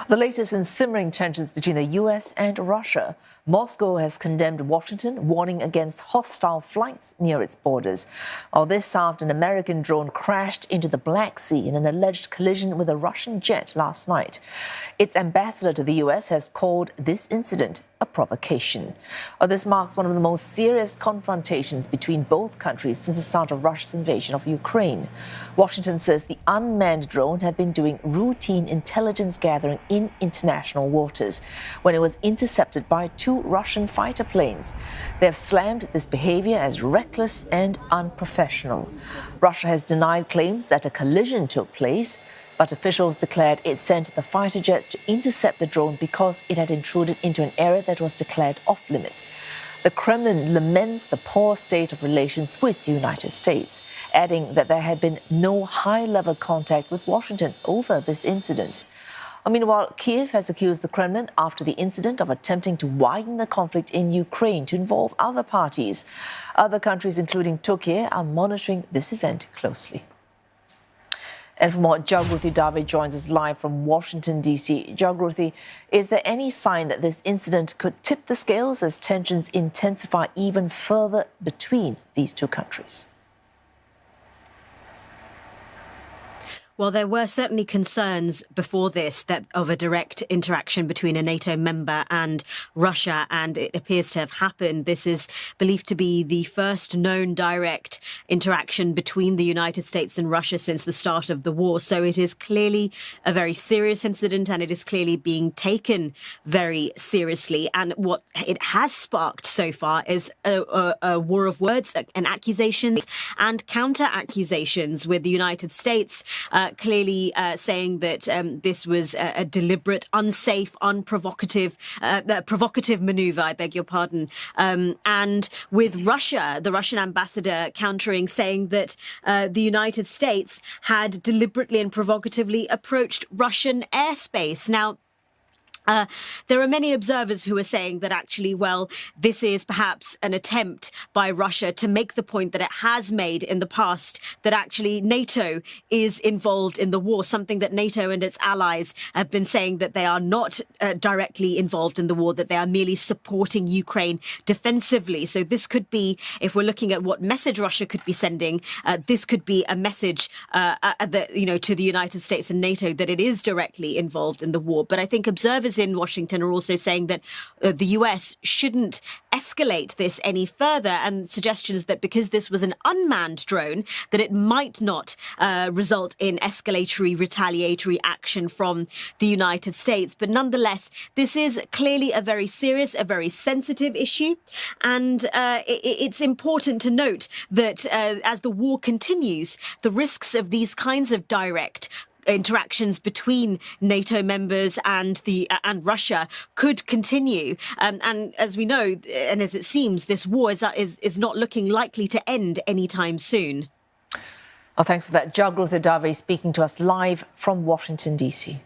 The latest in simmering tensions between the US and Russia. Moscow has condemned Washington, warning against hostile flights near its borders. This after an American drone crashed into the Black Sea in an alleged collision with a Russian jet last night. Its ambassador to the US has called this incident a provocation. This marks one of the most serious confrontations between both countries since the start of Russia's invasion of Ukraine. Washington says the unmanned drone had been doing routine intelligence gathering in international waters when it was intercepted by two Russian fighter planes. They have slammed this behavior as reckless and unprofessional. Russia has denied claims that a collision took place, but officials declared it sent the fighter jets to intercept the drone because it had intruded into an area that was declared off-limits. The Kremlin laments the poor state of relations with the United States, adding that there had been no high-level contact with Washington over this incident. Meanwhile, Kiev has accused the Kremlin after the incident of attempting to widen the conflict in Ukraine to involve other parties. Other countries, including Turkey, are monitoring this event closely. And for more, Jagruti Dave joins us live from Washington, D.C. Jagruti, is there any sign that this incident could tip the scales as tensions intensify even further between these two countries? Well, there were certainly concerns before this of a direct interaction between a NATO member and Russia, and it appears to have happened. This is believed to be the first known direct interaction between the United States and Russia since the start of the war. So it is clearly a very serious incident, and it is clearly being taken very seriously. And what it has sparked so far is a war of words and accusations and counter-accusations, with the United States clearly saying that this was a deliberate, unsafe, provocative maneuver, I beg your pardon. And with Russia, the Russian ambassador countering, saying that the United States had deliberately and provocatively approached Russian airspace. Now, there are many observers who are saying that actually, well, this is perhaps an attempt by Russia to make the point that it has made in the past, that actually NATO is involved in the war, something that NATO and its allies have been saying, that they are not directly involved in the war, that they are merely supporting Ukraine defensively. So this could be, if we're looking at what message Russia could be sending, this could be a message to the United States and NATO that it is directly involved in the war. But I think observers in Washington are also saying that the US shouldn't escalate this any further, and suggestions that because this was an unmanned drone, that it might not result in escalatory retaliatory action from the United States. But nonetheless, this is clearly a very serious, a very sensitive issue. And it's important to note that as the war continues, the risks of these kinds of direct interactions between NATO members and Russia could continue. And as we know, and as it seems, this war is not looking likely to end anytime soon. Thanks for that. Jagruti Dave speaking to us live from Washington, D.C.